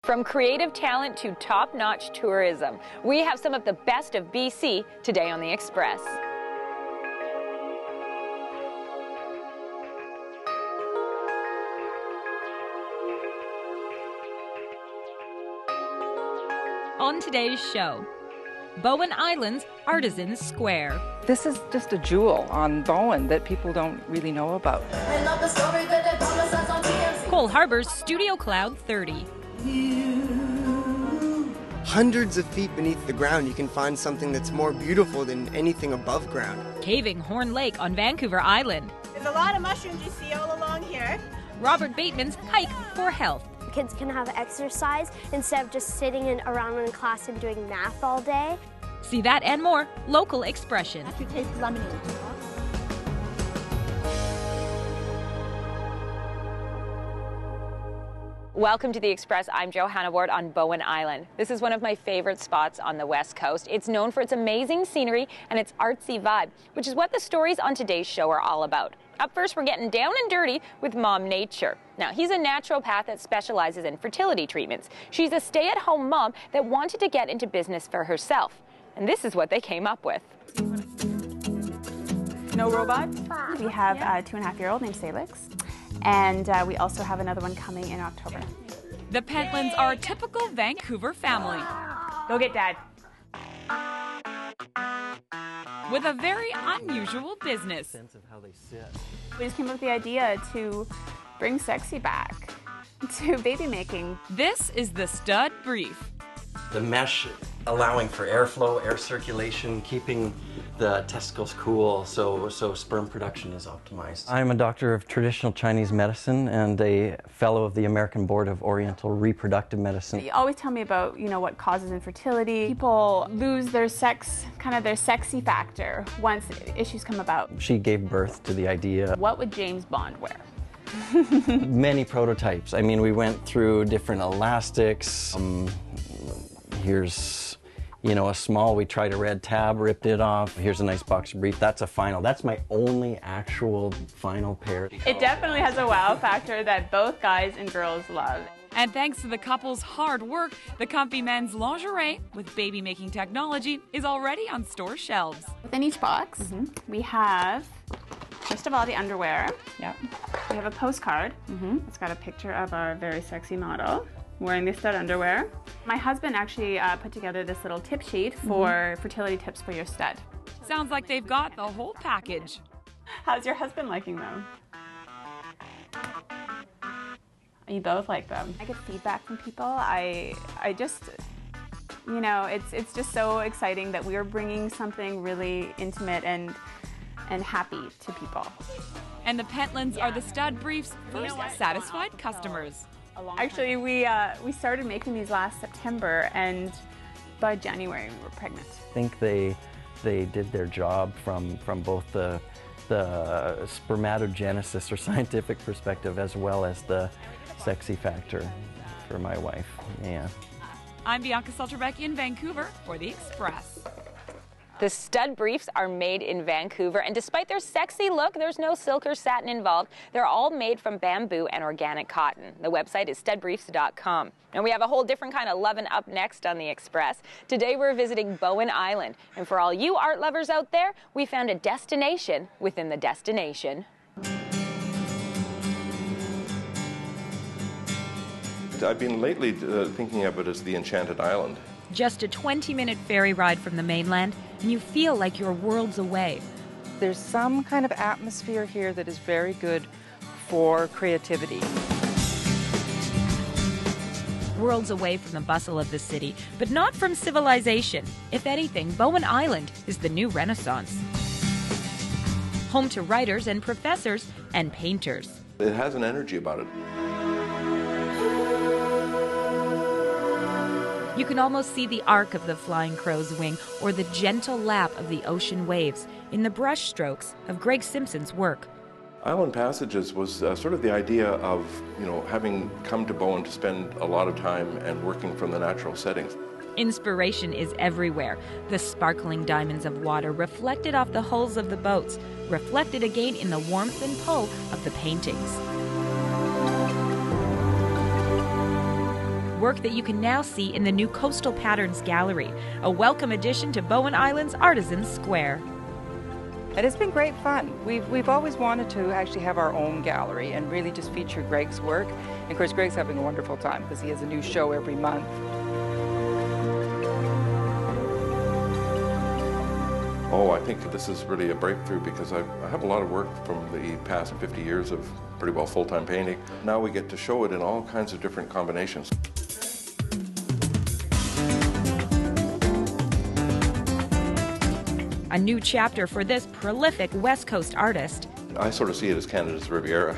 From creative talent to top-notch tourism, we have some of the best of BC today on The Express. On today's show, Bowen Island's Artisan Square. This is just a jewel on Bowen that people don't really know about. Cole Harbour's Studio Cloud 30. Hundreds of feet beneath the ground, you can find something that's more beautiful than anything above ground. Caving Horn Lake on Vancouver Island. There's a lot of mushrooms you see all along here. Robert Bateman's Hike for Health. Kids can have exercise instead of just sitting around in class and doing math all day. See that and more, local expression. You taste lemonade. Welcome to The Express. I'm Johanna on Bowen Island. This is one of my favorite spots on the West Coast. It's known for its amazing scenery and its artsy vibe, which is what the stories on today's show are all about. Up first, we're getting down and dirty with Mom Nature. Now, he's a naturopath that specializes in fertility treatments. She's a stay-at-home mom that wanted to get into business for herself. And this is what they came up with. No robot. We have a 2.5-year-old named Salix. And we also have another one coming in October. The Pentlands are a typical Vancouver family. Go get Dad. With a very unusual business. We just came up with the idea to bring sexy back to baby making. This is the Stud Brief. The mesh allowing for airflow, air circulation, keeping the testicles cool, so sperm production is optimized. I'm a doctor of traditional Chinese medicine and a fellow of the American Board of Oriental Reproductive Medicine. You always tell me about, what causes infertility. People lose their their sexy factor once issues come about. She gave birth to the idea. What would James Bond wear? Many prototypes. I mean, we went through different elastics. Here's a small, we tried a red tab, ripped it off. Here's a nice boxer brief. That's a final. That's my only actual final pair. It definitely has a wow factor that both guys and girls love. And thanks to the couple's hard work, the comfy men's lingerie with baby-making technology is already on store shelves. Within each box, we have, first of all, the underwear. Yep. We have a postcard. It's got a picture of our very sexy model wearing the stud underwear. My husband actually put together this little tip sheet for fertility tips for your stud. Sounds like they've got the whole package. How's your husband liking them? You both like them. I get feedback from people. I just, it's just so exciting that we are bringing something really intimate and happy to people. And the Pentlands are the Stud Brief's first satisfied customers. Actually, we started making these last September, and by January we were pregnant. I think they did their job from both the spermatogenesis or scientific perspective as well as the sexy factor for my wife. Yeah. I'm Bianca Solterbeck in Vancouver for The Express. The Stud Briefs are made in Vancouver, and despite their sexy look, there's no silk or satin involved. They're all made from bamboo and organic cotton. The website is studbriefs.com. And we have a whole different kind of lovin' up next on The Express. Today we're visiting Bowen Island, and for all you art lovers out there, we found a destination within the destination. I've been lately thinking of it as the Enchanted Island. Just a 20-minute ferry ride from the mainland, and you feel like you're worlds away. There's some kind of atmosphere here that is very good for creativity. Worlds away from the bustle of the city, but not from civilization. If anything, Bowen Island is the new Renaissance. Home to writers and professors and painters. It has an energy about it. You can almost see the arc of the flying crow's wing or the gentle lap of the ocean waves in the brush strokes of Greg Simpson's work. Island Passages was sort of the idea of, having come to Bowen to spend a lot of time and working from the natural settings. Inspiration is everywhere. The sparkling diamonds of water reflected off the hulls of the boats, reflected again in the warmth and pull of the paintings. work that you can now see in the new Coastal Patterns Gallery, a welcome addition to Bowen Island's Artisan Square. And it's been great fun. We've always wanted to actually have our own gallery and really just feature Greg's work. And of course, Greg's having a wonderful time because he has a new show every month. Oh, I think this is really a breakthrough because I have a lot of work from the past 50 years of pretty well full-time painting. Now we get to show it in all kinds of different combinations. A new chapter for this prolific West Coast artist. I sort of see it as Canada's Riviera.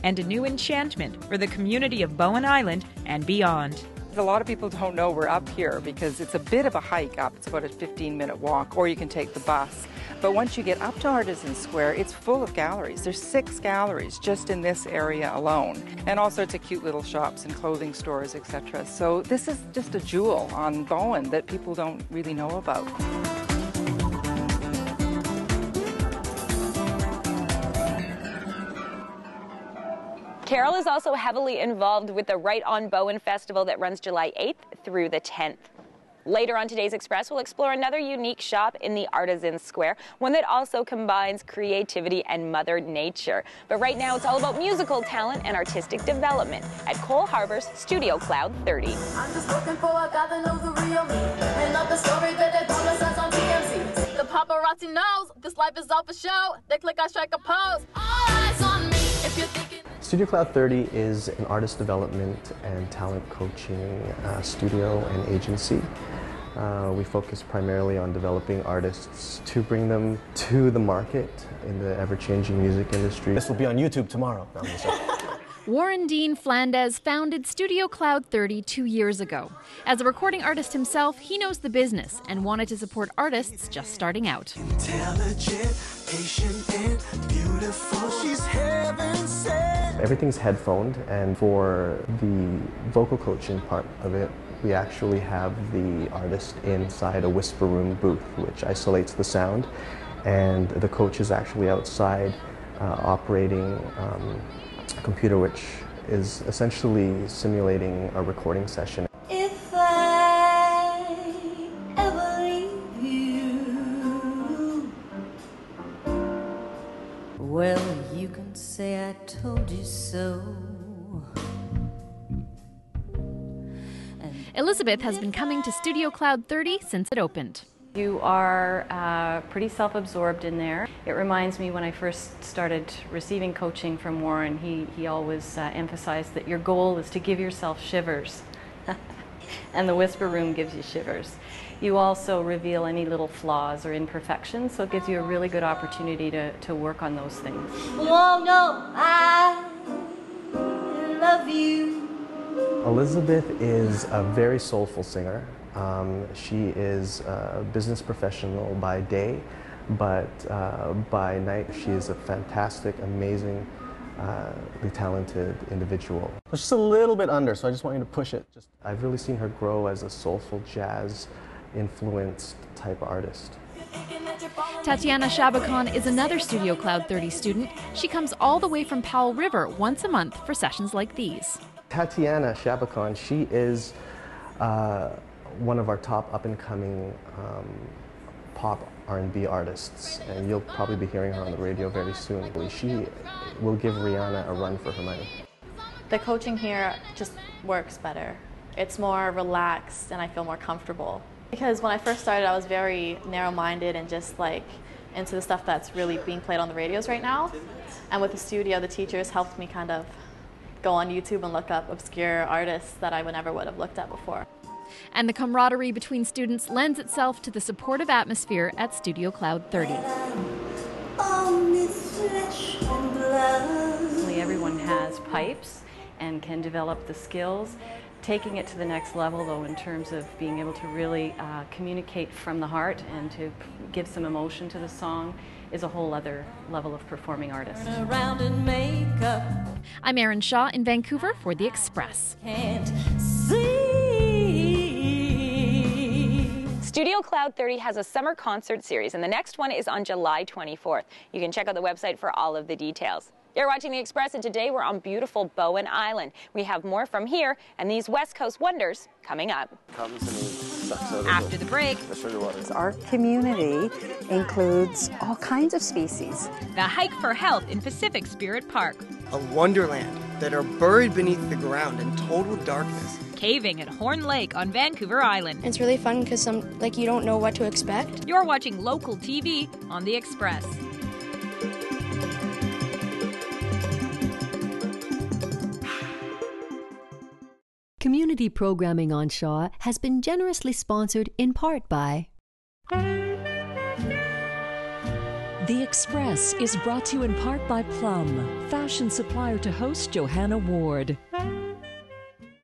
And a new enchantment for the community of Bowen Island and beyond. A lot of people don't know we're up here because it's a bit of a hike up. It's about a 15-minute walk, or you can take the bus. But once you get up to Artisan Square, it's full of galleries. There's 6 galleries just in this area alone, and all sorts of cute little shops and clothing stores, etc. So this is just a jewel on Bowen that people don't really know about. Carol is also heavily involved with the Right on Bowen Festival that runs July 8th through the 10th. Later on today's Express, we'll explore another unique shop in the Artisan Square, one that also combines creativity and Mother Nature. But right now, it's all about musical talent and artistic development at Cole Harbour's Studio Cloud 30. I'm just looking for a guy that knows the real me, and not the story that they publicize on TMZ. The paparazzi knows this life is all for show. They click, I strike a pose. All eyes on me if you're thinking. Studio Cloud 30 is an artist development and talent coaching studio and agency. We focus primarily on developing artists to bring them to the market in the ever-changing music industry. This will be on YouTube tomorrow. Warren Dean Flandes founded Studio Cloud 30 2 years ago. As a recording artist himself, he knows the business and wanted to support artists just starting out. Intelligent, patient, and beautiful. She's heaven sent. Everything's headphoned, and for the vocal coaching part of it, we actually have the artist inside a whisper room booth, which isolates the sound, and the coach is actually outside operating a computer which is essentially simulating a recording session. If I ever leave you, well, you can say I told you so. Elizabeth has been coming to Studio Cloud 30 since it opened. You are pretty self-absorbed in there. It reminds me when I first started receiving coaching from Warren, he always emphasized that your goal is to give yourself shivers. And the whisper room gives you shivers. You also reveal any little flaws or imperfections, so it gives you a really good opportunity to work on those things. Oh no, I love you. Elizabeth is a very soulful singer. She is a business professional by day, but by night she is a fantastic, amazingly talented individual. It's just a little bit under, so I just want you to push it. I've really seen her grow as a soulful jazz-influenced type artist. Tatiana Shabakon is another Studio Cloud 30 student. She comes all the way from Powell River once a month for sessions like these. Tatiana Shabakon, she is one of our top up-and-coming pop R&B artists, and you'll probably be hearing her on the radio very soon. She will give Rihanna a run for her money. The coaching here just works better. It's more relaxed and I feel more comfortable. Because when I first started, I was very narrow-minded and just like into the stuff that's really being played on the radios right now. And with the studio, the teachers helped me kind of go on YouTube and look up obscure artists that I never would have looked at before. And the camaraderie between students lends itself to the supportive atmosphere at Studio Cloud 30. Everyone has pipes and can develop the skills. Taking it to the next level, though, in terms of being able to really communicate from the heart and to give some emotion to the song is a whole other level of performing artist. I'm Erin Shaw in Vancouver for The Express. Studio Cloud 30 has a summer concert series, and the next one is on July 24th. You can check out the website for all of the details. You're watching The Express, and today we're on beautiful Bowen Island. We have more from here and these West Coast wonders coming up. After the break, our community includes all kinds of species. The hike for health in Pacific Spirit Park. A wonderland that are buried beneath the ground in total darkness. Caving at Horn Lake on Vancouver Island. It's really fun because you don't know what to expect. You're watching local TV on The Express. Community programming on Shaw has been generously sponsored in part by... The Express is brought to you in part by Plum, fashion supplier to host Johanna Ward.